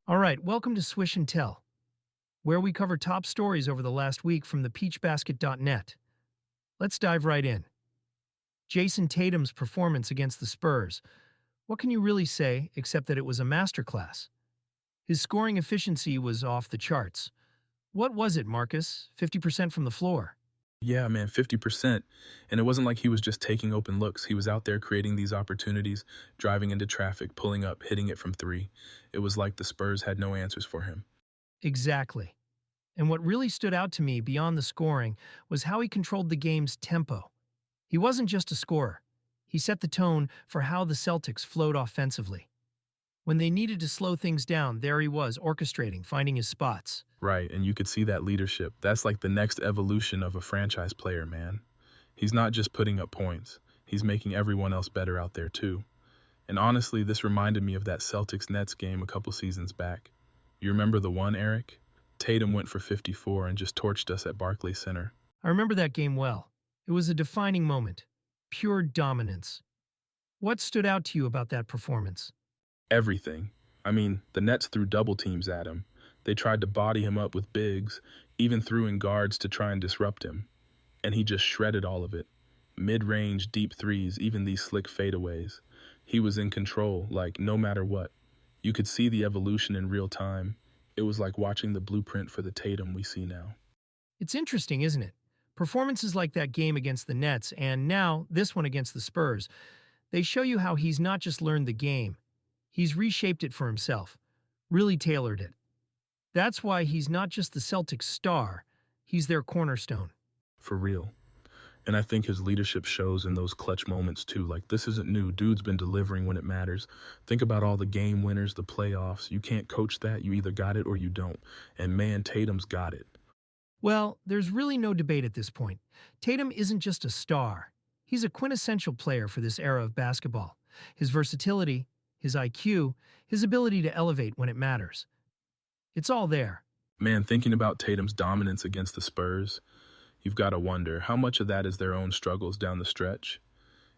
All right, welcome to Swish and Tell, where we cover top stories over the last week from the peachbasket.net. Let's dive right in. Jayson Tatum's performance against the Spurs. What can you really say except that it was a masterclass? His scoring efficiency was off the charts. What was it, Marcus? 50% from the floor. Yeah, man, 50%. And it wasn't like he was just taking open looks. He was out there creating these opportunities, driving into traffic, pulling up, hitting it from three. It was like the Spurs had no answers for him. Exactly. And what really stood out to me beyond the scoring was how he controlled the game's tempo. He wasn't just a scorer. He set the tone for how the Celtics flowed offensively. When they needed to slow things down, there he was, orchestrating, finding his spots. Right, and you could see that leadership. That's like the next evolution of a franchise player, man. He's not just putting up points. He's making everyone else better out there, too. And honestly, this reminded me of that Celtics-Nets game a couple seasons back. You remember the one, Eric? Tatum went for 54 and just torched us at Barclays Center. I remember that game well. It was a defining moment. Pure dominance. What stood out to you about that performance? Everything. I mean, the Nets threw double teams at him. They tried to body him up with bigs, even threw in guards to try and disrupt him. And he just shredded all of it. Mid-range, deep threes, even these slick fadeaways. He was in control, like no matter what. You could see the evolution in real time. It was like watching the blueprint for the Tatum we see now. It's interesting, isn't it? Performances like that game against the Nets and now this one against the Spurs, they show you how he's not just learned the game. He's reshaped it for himself, really tailored it. That's why he's not just the Celtics star, he's their cornerstone. For real. And I think his leadership shows in those clutch moments too. Like, this isn't new. Dude's been delivering when it matters. Think about all the game winners, the playoffs. You can't coach that. You either got it or you don't. And man, Tatum's got it. Well, there's really no debate at this point. Tatum isn't just a star. He's a quintessential player for this era of basketball. His versatility, his IQ, his ability to elevate when it matters. It's all there. Man, thinking about Tatum's dominance against the Spurs, you've got to wonder how much of that is their own struggles down the stretch.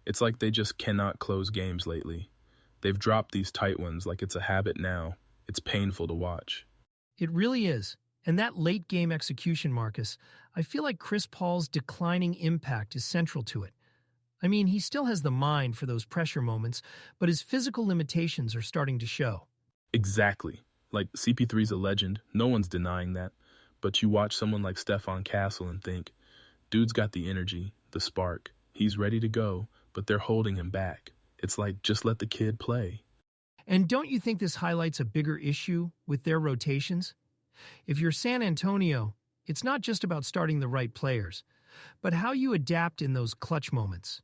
It's like they just cannot close games lately. They've dropped these tight ones like it's a habit now. It's painful to watch. It really is. And that late game execution, Marcus, I feel like Chris Paul's declining impact is central to it. I mean, he still has the mind for those pressure moments, but his physical limitations are starting to show. Exactly. Like, CP3's a legend. No one's denying that. But you watch someone like Stephon Castle and think, dude's got the energy, the spark. He's ready to go, but they're holding him back. It's like, just let the kid play. And don't you think this highlights a bigger issue with their rotations? If you're San Antonio, it's not just about starting the right players, but how you adapt in those clutch moments.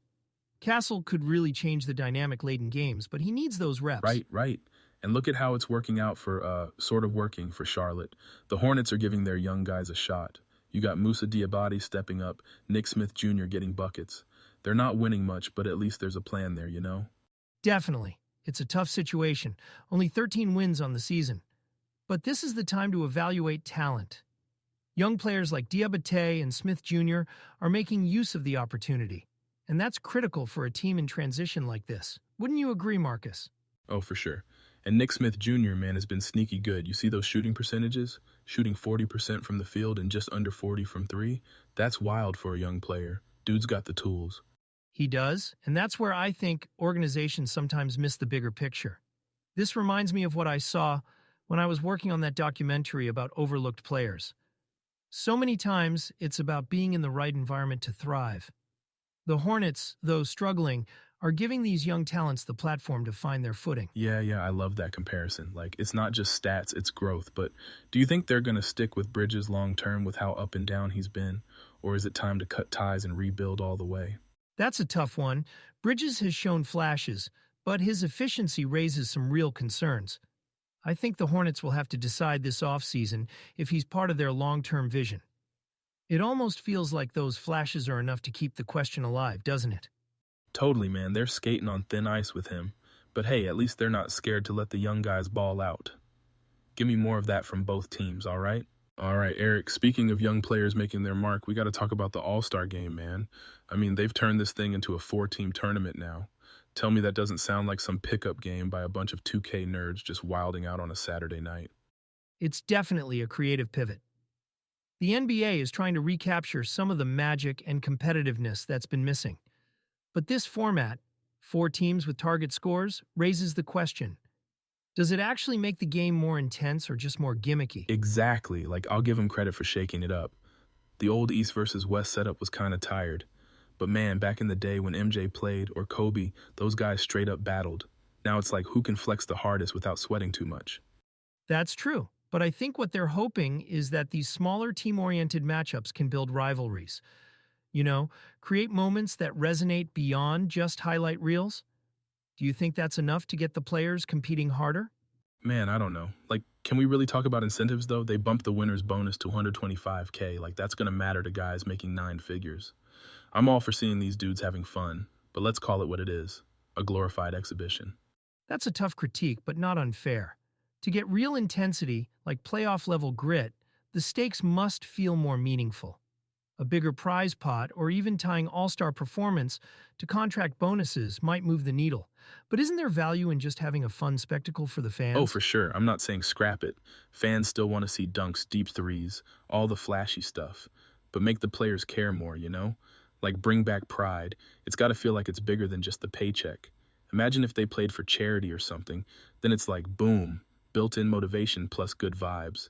Castle could really change the dynamic late in games, but he needs those reps. Right. And look at how it's working out sort of working for Charlotte. The Hornets are giving their young guys a shot. You got Moussa Diabaté stepping up, Nick Smith Jr. getting buckets. They're not winning much, but at least there's a plan there, you know? Definitely. It's a tough situation. Only 13 wins on the season. But this is the time to evaluate talent. Young players like Diabaté and Smith Jr. are making use of the opportunity. And that's critical for a team in transition like this. Wouldn't you agree, Marcus? Oh, for sure. And Nick Smith Jr., man, has been sneaky good. You see those shooting percentages? Shooting 40% from the field and just under 40 from three? That's wild for a young player. Dude's got the tools. He does, and that's where I think organizations sometimes miss the bigger picture. This reminds me of what I saw when I was working on that documentary about overlooked players. So many times, it's about being in the right environment to thrive. The Hornets, though struggling, are giving these young talents the platform to find their footing. Yeah, I love that comparison. Like, it's not just stats, it's growth. But do you think they're going to stick with Bridges long term with how up and down he's been? Or is it time to cut ties and rebuild all the way? That's a tough one. Bridges has shown flashes, but his efficiency raises some real concerns. I think the Hornets will have to decide this offseason if he's part of their long-term vision. It almost feels like those flashes are enough to keep the question alive, doesn't it? Totally, man. They're skating on thin ice with him. But hey, at least they're not scared to let the young guys ball out. Give me more of that from both teams, all right? All right, Eric, speaking of young players making their mark, we got to talk about the All-Star game, man. I mean, they've turned this thing into a four-team tournament now. Tell me that doesn't sound like some pickup game by a bunch of 2K nerds just wilding out on a Saturday night. It's definitely a creative pivot. The NBA is trying to recapture some of the magic and competitiveness that's been missing. But this format, four teams with target scores, raises the question, does it actually make the game more intense or just more gimmicky? Exactly, like I'll give him credit for shaking it up. The old East versus West setup was kind of tired. But man, back in the day when MJ played or Kobe, those guys straight up battled. Now it's like who can flex the hardest without sweating too much. That's true, but I think what they're hoping is that these smaller team-oriented matchups can build rivalries. You know, create moments that resonate beyond just highlight reels. Do you think that's enough to get the players competing harder? Man, I don't know. Like, can we really talk about incentives though? They bumped the winner's bonus to 125K. Like, that's gonna matter to guys making nine figures. I'm all for seeing these dudes having fun, but let's call it what it is, a glorified exhibition. That's a tough critique, but not unfair. To get real intensity, like playoff level grit, the stakes must feel more meaningful. A bigger prize pot, or even tying all-star performance to contract bonuses might move the needle. But isn't there value in just having a fun spectacle for the Oh, fans? for sure. I'm not saying scrap it. Fans still want to see dunks, deep threes, all the flashy stuff. But make the players care more, you know? Like bring back pride. It's got to feel like it's bigger than just the paycheck. Imagine if they played for charity or something. Then it's like, boom, built-in motivation plus good vibes.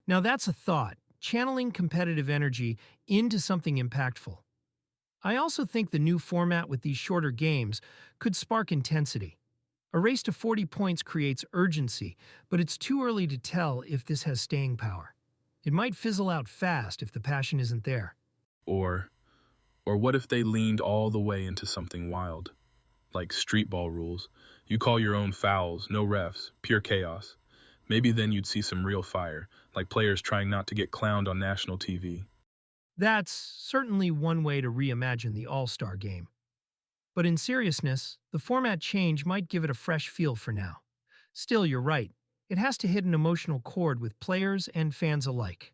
Now that's a thought, channeling competitive energy into something impactful. I also think the new format with these shorter games could spark intensity. A race to 40 points creates urgency, but it's too early to tell if this has staying power. It might fizzle out fast if the passion isn't there. Or, or what if they leaned all the way into something wild? Like street ball rules. You call your own fouls, no refs, pure chaos. Maybe then you'd see some real fire, like players trying not to get clowned on national TV. That's certainly one way to reimagine the All-Star game. But in seriousness, the format change might give it a fresh feel for now. Still, you're right. It has to hit an emotional chord with players and fans alike.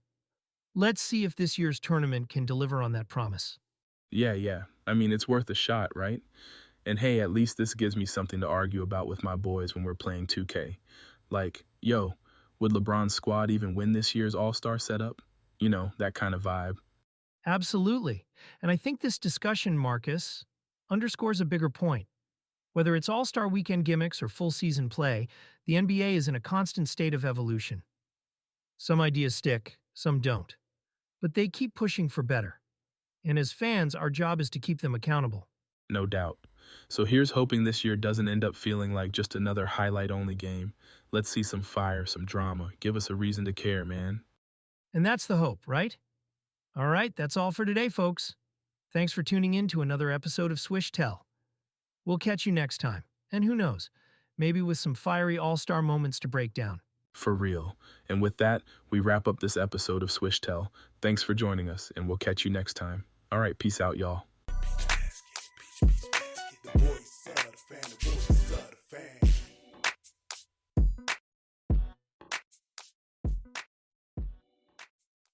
Let's see if this year's tournament can deliver on that promise. Yeah. I mean, it's worth a shot, right? And hey, at least this gives me something to argue about with my boys when we're playing 2K. Like, yo, would LeBron's squad even win this year's All-Star setup? You know, that kind of vibe. Absolutely. And I think this discussion, Marcus, underscores a bigger point. Whether it's All-Star weekend gimmicks or full-season play, the NBA is in a constant state of evolution. Some ideas stick, some don't. But they keep pushing for better. And as fans, our job is to keep them accountable. No doubt. So here's hoping this year doesn't end up feeling like just another highlight-only game. Let's see some fire, some drama. Give us a reason to care, man. And that's the hope, right? All right, that's all for today, folks. Thanks for tuning in to another episode of Swish Tell. We'll catch you next time. And who knows, maybe with some fiery all-star moments to break down. For real. And with that, we wrap up this episode of Swish Tell. Thanks for joining us, and we'll catch you next time. All right, peace out, y'all.